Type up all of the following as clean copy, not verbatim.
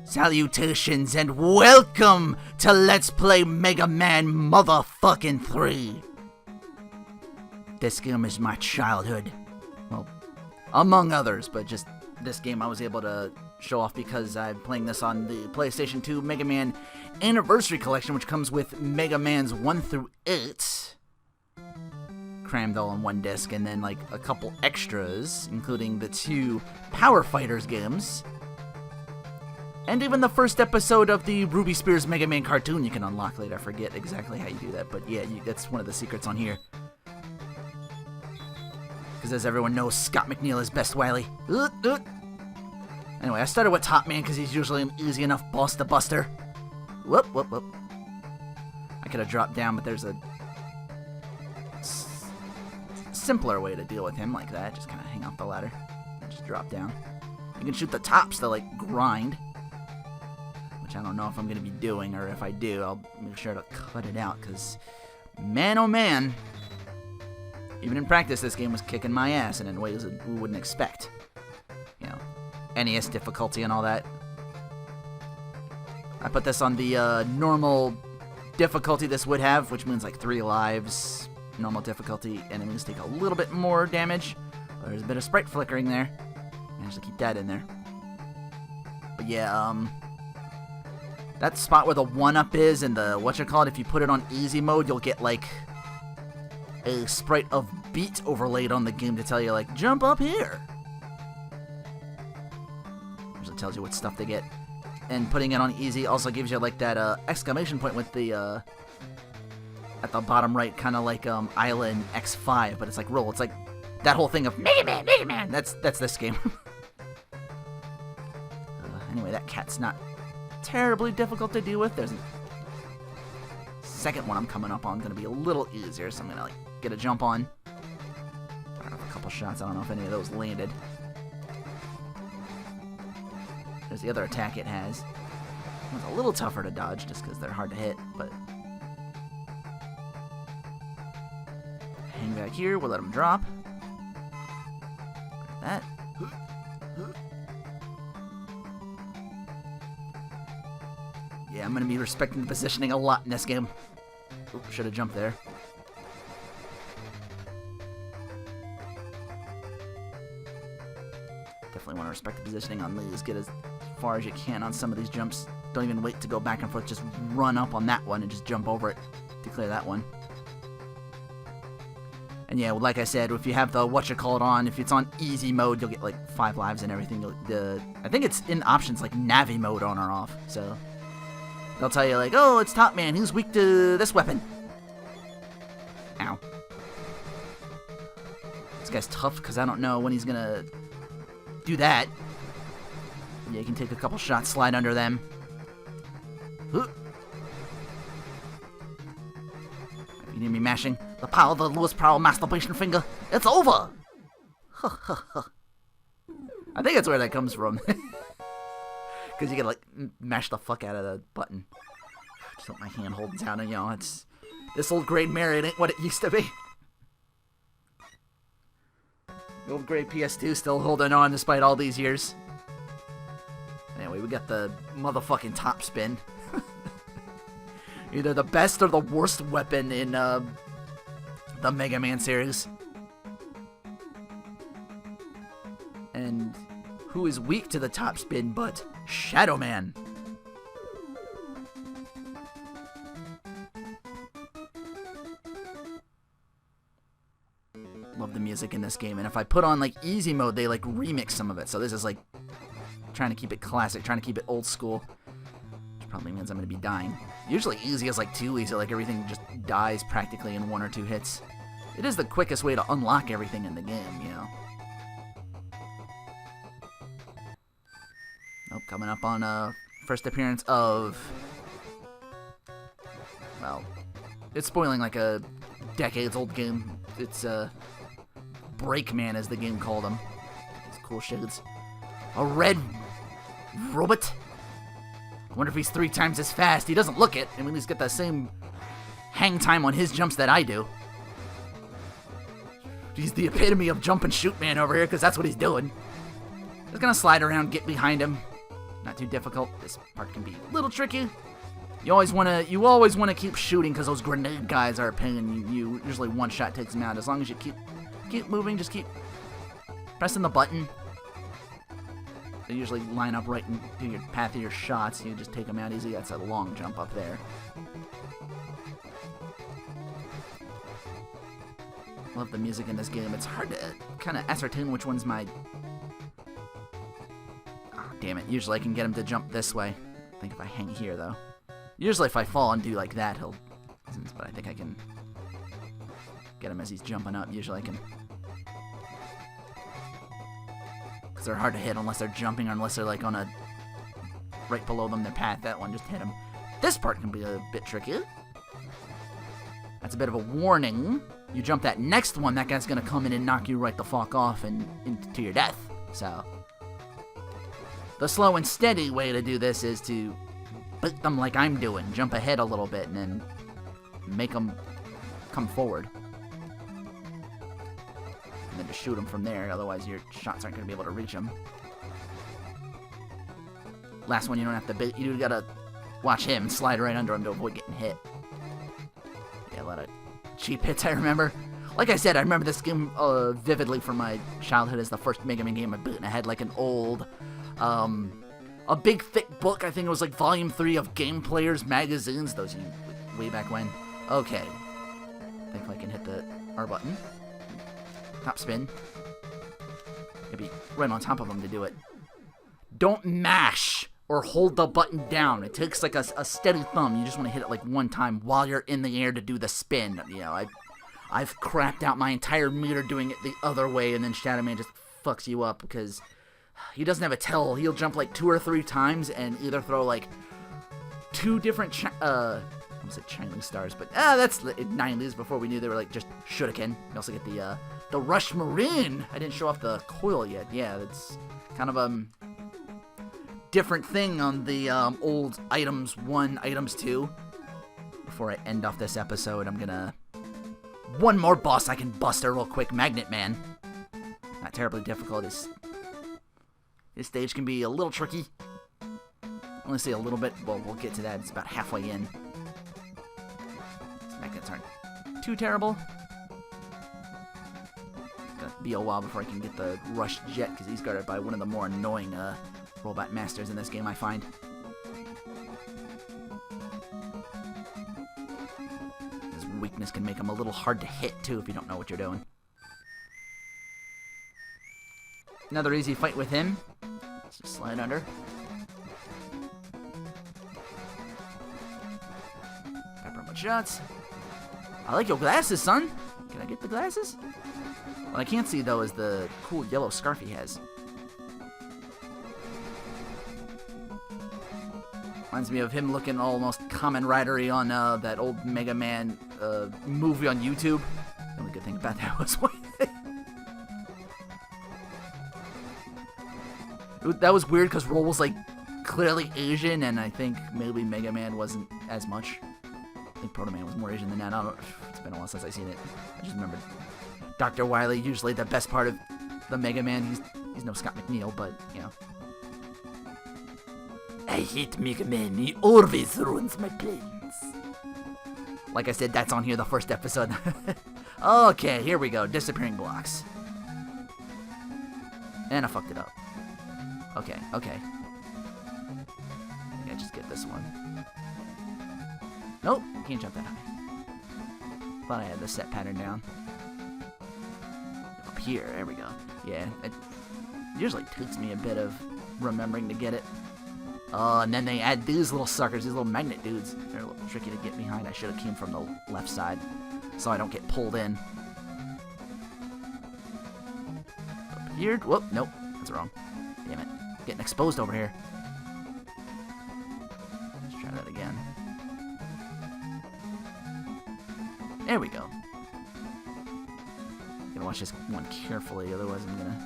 Salutations and welcome to Let's Play Megaman motherfucking 3. This game is my childhood. Well, among others, but just this game I was able to show off because I'm playing this on the PlayStation 2 Mega Man Anniversary Collection, which comes with Mega Man's 1 through 8. Crammed all on one disc, and then like a couple extras, including the 2 Power Fighters games. And even the first episode of the Ruby Spears Mega Man cartoon you can unlock later. I forget exactly how you do that, but yeah, that's one of the secrets on here. Because as everyone knows, Scott McNeil is best Wily. Anyway, I started with Top Man because he's usually an easy enough boss to buster. Whoop, whoop, whoop. I could have dropped down, but there's a simpler way to deal with him like that. Just kind of hang off the ladder and just drop down. You can shoot the tops to, like, grind. Which I don't know if I'm going to be doing, or if I do, I'll make sure to cut it out, because, man oh man, even in practice, this game was kicking my ass, and in ways that we wouldn't expect. You know, NES difficulty and all that. I put this on the normal difficulty this would have, which means like 3 lives, normal difficulty, enemies take a little bit more damage. There's a bit of sprite flickering there. Managed to keep that in there. But yeah, that spot where the 1-up is and the, if you put it on easy mode, you'll get like a sprite of beat overlaid on the game to tell you like, jump up here. It tells you what stuff they get. And putting it on easy also gives you like that exclamation point with the at the bottom right, kind of like Island X5, but it's like roll. It's like that whole thing of Megaman, Megaman. That's this game. Anyway, that cat's not terribly difficult to deal with. There's a second one I'm coming up on, gonna be a little easier, so I'm gonna like get a jump on. I have a couple shots. I don't know if any of those landed. There's the other attack it has. It's a little tougher to dodge just because they're hard to hit, but hang back here. We'll let them drop. That. Yeah, I'm going to be respecting the positioning a lot in this game. Oops, should have jumped there. Definitely want to respect the positioning on these. Get as far as you can on some of these jumps. Don't even wait to go back and forth. Just run up on that one and just jump over it to clear that one. And yeah, like I said, if you have the on, if it's on easy mode, you'll get like 5 lives and everything. I think it's in options like Navi mode on or off. So they'll tell you like, oh, it's Top Man. Who's weak to this weapon? Ow. This guy's tough because I don't know when he's gonna do that. Yeah, you can take a couple shots, slide under them. You need me mashing the power of the Lewis Powell masturbation finger. It's over! I think that's where that comes from. Because you gotta, like, mash the fuck out of the button. Just hope my hand holds down, and, you know, it's... This old grade Mary, it ain't what it used to be. The old grade PS2 still holding on despite all these years. Anyway, we got the motherfucking top spin. Either the best or the worst weapon in the Mega Man series. And who is weak to the top spin but Shadow Man? Love the music in this game, and if I put on like easy mode, they like remix some of it. So this is like trying to keep it classic, trying to keep it old school. Which probably means I'm gonna be dying. Usually easy is like too easy, like everything just dies practically in 1 or 2 hits. It is the quickest way to unlock everything in the game, you know. Nope, coming up on first appearance of, well, it's spoiling like a decades old game. It's Breakman, as the game called him. These cool shades. A red robot. I wonder if he's 3 times as fast. He doesn't look it. I mean, he's got the same hang time on his jumps that I do. He's the epitome of jump and shoot man over here, because that's what he's doing. Just gonna slide around, get behind him. Not too difficult. This part can be a little tricky. You always want to keep shooting because those grenade guys are a pain. You usually one shot takes them out. As long as you keep moving, just keep pressing the button. They usually line up right into your path of your shots. You just take them out easy. That's a long jump up there. Love the music in this game. It's hard to kind of ascertain which one's my... Oh, damn it. Usually I can get him to jump this way. I think if I hang here, though. Usually if I fall and do like that, he'll... But I think I can get him as he's jumping up. Usually I can... Because they're hard to hit unless they're jumping or unless they're like on a... Right below them, their path. That one, just hit him. This part can be a bit tricky. That's a bit of a warning. You jump that next one, that guy's going to come in and knock you right the fuck off and into your death. So, the slow and steady way to do this is to beat them like I'm doing. Jump ahead a little bit and then make them come forward. And then just shoot them from there, otherwise your shots aren't going to be able to reach them. Last one you don't have to beat, you got to watch him slide right under him to avoid getting hit. Yeah, a lot of cheap hits, I remember. Like I said, I remember this game vividly from my childhood as the first Mega Man game I beat, and I had like an old, a big thick book. I think it was like volume 3 of Game Players magazines, those way back when. Okay. I think I can hit the R button. Top spin. Gotta be right on top of him to do it. Don't mash or hold the button down. It takes like a steady thumb. You just want to hit it like one time while you're in the air to do the spin. You know, I've crapped out my entire meter doing it the other way, and then Shadow Man just fucks you up because he doesn't have a tell. He'll jump like 2 or 3 times and either throw like 2 different I almost said Chinese stars, but that's 90s before we knew they were like just shuriken. You also get the Rush Marine. I didn't show off the coil yet. Yeah, that's kind of different thing on the old items 1, items 2. Before I end off this episode, I'm gonna... One more boss I can bust her real quick, Magnet Man. Not terribly difficult. His stage can be a little tricky. Only say a little bit. Well, we'll get to that. It's about halfway in. These magnets aren't too terrible. It's gonna be a while before I can get the Rush Jet, because he's guarded by one of the more annoying robot masters in this game, I find. His weakness can make him a little hard to hit, too, if you don't know what you're doing. Another easy fight with him. Let's just slide under. Peppermint shots. I like your glasses, son. Can I get the glasses? What I can't see, though, is the cool yellow scarf he has. Reminds me of him looking almost Kamen Rider-y on that old Mega Man movie on YouTube. The only good thing about that was that was weird because Roll was like clearly Asian, and I think maybe Mega Man wasn't as much. I think Proto Man was more Asian than that. I don't know. It's been a while since I've seen it. I just remember Dr. Wily, usually the best part of the Mega Man. He's no Scott McNeil, but you know. I hate Mega Man, he always ruins my plans. Like I said, that's on here the first episode. Okay, here we go. Disappearing blocks. And I fucked it up. Okay. I think I just get this one. Nope, can't jump that high. Thought I had the set pattern down. Up here, there we go. Yeah, it usually takes me a bit of remembering to get it. And then they add these little suckers, these little magnet dudes. They're a little tricky to get behind. I should have came from the left side, so I don't get pulled in. Up here, whoop, nope, that's wrong. Damn it, getting exposed over here. Let's try that again. There we go. Gotta watch this one carefully, otherwise I'm gonna...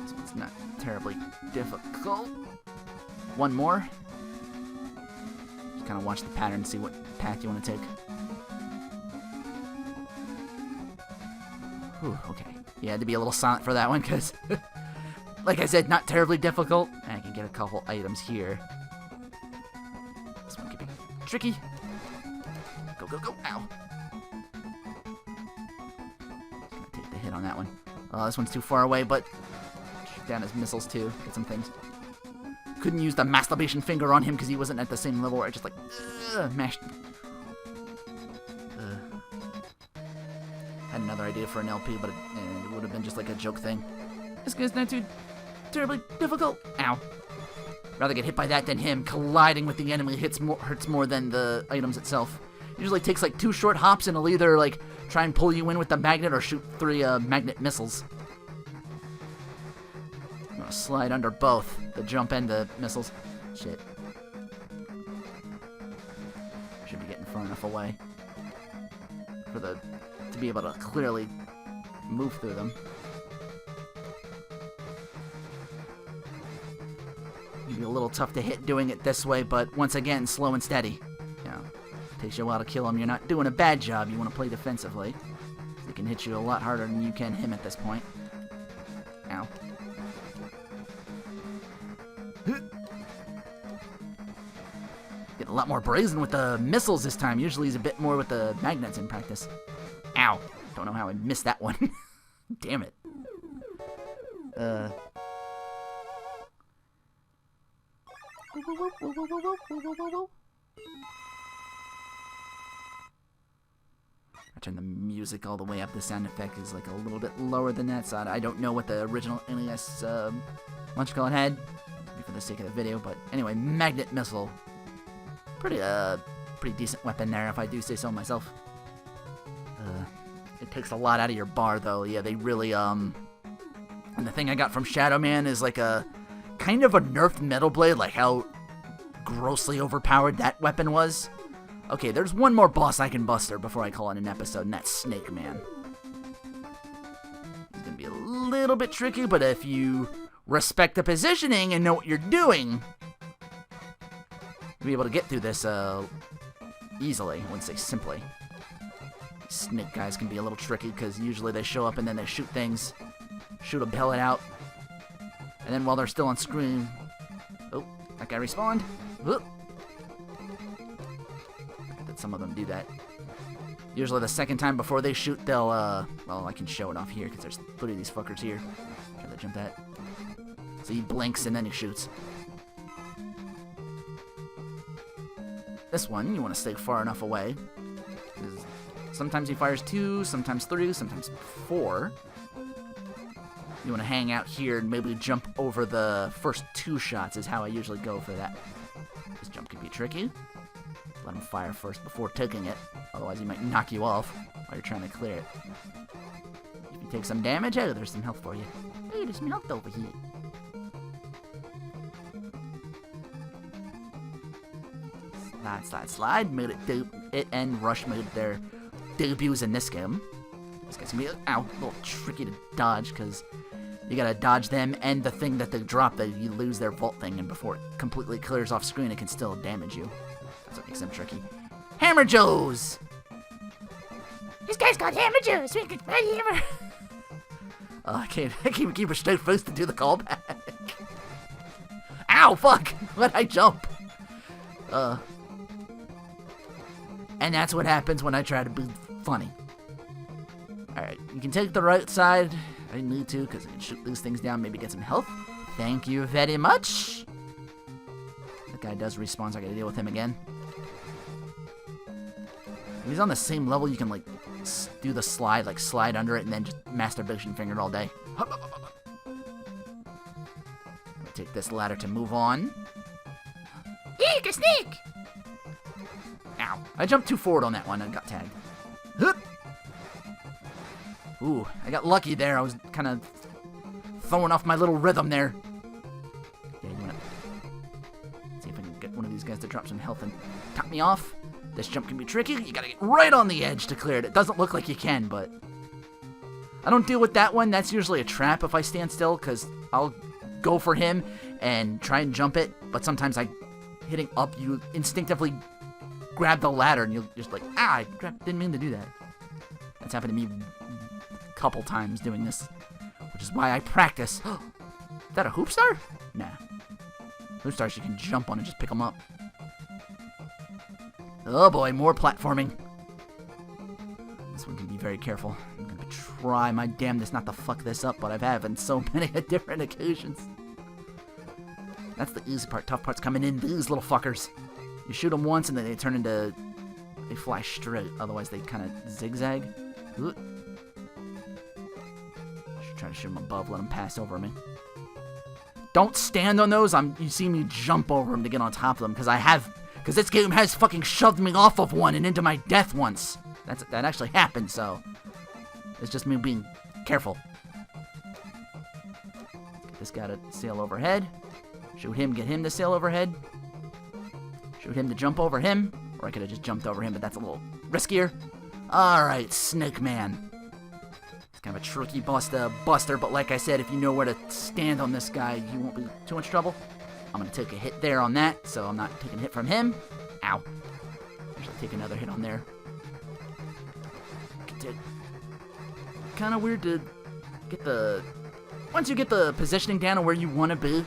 This one's not terribly difficult. One more. Just kind of watch the pattern, see what path you want to take. Whew, okay. You had to be a little silent for that one, because, like I said, not terribly difficult. I can get a couple items here. This one could be tricky. Go, go, go. Ow. Gonna take the hit on that one. Oh, this one's too far away, but shoot down his missiles too. Get some things. Couldn't use the masturbation finger on him because he wasn't at the same level where I just like mashed. Had another idea for an LP, but it would have been just like a joke thing. This guy's not too terribly difficult. Ow. Rather get hit by that than him. Colliding with the enemy hurts more than the items itself. Usually takes like 2 short hops and it'll either like try and pull you in with the magnet or shoot 3 magnet missiles. I'm gonna slide under both, the jump and the missiles. Shit. Should be getting far enough away to be able to clearly move through them. Maybe a little tough to hit doing it this way, but once again, slow and steady. You know, takes you a while to kill him. You're not doing a bad job. You want to play defensively. He can hit you a lot harder than you can him at this point. Ow. Getting a lot more brazen with the missiles this time. Usually he's a bit more with the magnets in practice. Ow. Don't know how I missed that one. Damn it. I turn the music all the way up. The sound effect is like a little bit lower than that, so I don't know what the original NES launch code had, for the sake of the video. But anyway, magnet missile. Pretty decent weapon there, if I do say so myself. It takes a lot out of your bar, though. Yeah, they really And the thing I got from Shadow Man is like a kind of a nerfed Metal Blade, like how grossly overpowered that weapon was. Okay, there's one more boss I can buster before I call it an episode, and that's Snake Man. He's gonna be a little bit tricky, but if you respect the positioning and know what you're doing, you'll be able to get through this easily. I wouldn't say simply. Snake guys can be a little tricky because usually they show up and then they shoot things, shoot a pellet out, and then while they're still on screen, oh, that guy respawned. Whoop. That some of them do that. Usually the second time before they shoot, they'll well, I can show it off here because there's 3 of these fuckers here. Try to jump that. So he blinks and then he shoots. This one, you want to stay far enough away. Sometimes he fires 2, sometimes 3, sometimes 4. You want to hang out here and maybe jump over the first 2 shots is how I usually go for that. This jump can be tricky. Let him fire first before taking it. Otherwise he might knock you off while you're trying to clear it. If you take some damage, oh, there's some health for you. Hey, there's some health over here. Slide, slide, slide. Made it and Rush made their debuts in this game. This guy's gonna be a little tricky to dodge because you gotta dodge them and the thing that they drop, that you lose their vault thing, and before it completely clears off screen, it can still damage you. That's what makes them tricky. Hammer Joes! This guy's got Hammer Joes! We can fight Hammer! I can't keep a straight face to do the callback. Ow, fuck! Why'd I jump? And that's what happens when I try to be funny. Alright, you can take the right side. I need to, because I can shoot these things down, maybe get some health. Thank you very much. That guy does respawn, so I gotta deal with him again. If he's on the same level, you can, like, do the slide, like, slide under it, and then just masturbation finger all day. I'm gonna take this ladder to move on. Eek, a snake! Ow. I jumped too forward on that one and got tagged. Ooh, I got lucky there. I was kind of throwing off my little rhythm there. Yeah, you wanna see if I can get one of these guys to drop some health and top me off. This jump can be tricky. You gotta get right on the edge to clear it. It doesn't look like you can, but I don't deal with that one. That's usually a trap if I stand still, because I'll go for him and try and jump it, but sometimes hitting up, you instinctively grab the ladder and you're just like, I didn't mean to do that. That's happened to me a couple times doing this, which is why I practice. Is that a hoop star? Nah. Those stars you can jump on and just pick them up. Oh boy, more platforming. This one can be very careful. I'm gonna try my damnedest not to fuck this up, but I've had on so many different occasions. That's the easy part. Tough part's coming in. These little fuckers. You shoot them once and then they turn into... They fly straight. Otherwise they kind of zigzag. Should try to shoot them above. Let them pass over me. Don't stand on those. You see me jump over them to get on top of them. Because this game has fucking shoved me off of one and into my death once. That actually happened, so... It's just me being careful. Get this guy to sail overhead. Shoot him, get him to sail overhead. Shoot him to jump over him. Or I could have just jumped over him, but that's a little riskier. Alright, Snake Man. It's kind of a tricky boss to buster, but like I said, if you know where to stand on this guy, you won't be too much trouble. I'm going to take a hit there on that, so I'm not taking a hit from him. Ow. Actually, take another hit on there. Kind of weird to get the... Once you get the positioning down on where you want to be,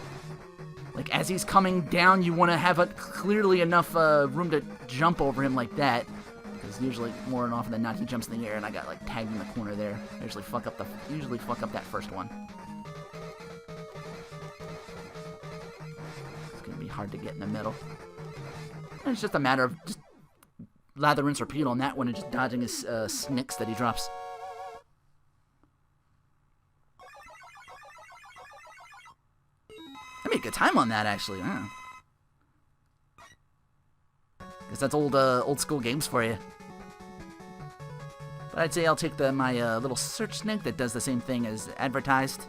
like as he's coming down, you want to have clearly enough room to jump over him like that. Because usually, more than often than not, he jumps in the air and I got like tagged in the corner there. I usually fuck up that first one. It's gonna be hard to get in the middle. And it's just a matter of just lather, rinse, repeat on that one and just dodging his snicks that he drops. I made good time on that, actually. Guess that's old school games for you. But I'd say I'll take my little search snake that does the same thing as advertised.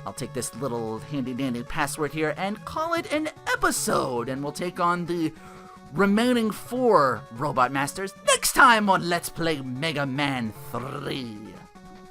I'll take this little handy-dandy password here and call it an episode. And we'll take on the remaining 4 Robot Masters next time on Let's Play Mega Man 3.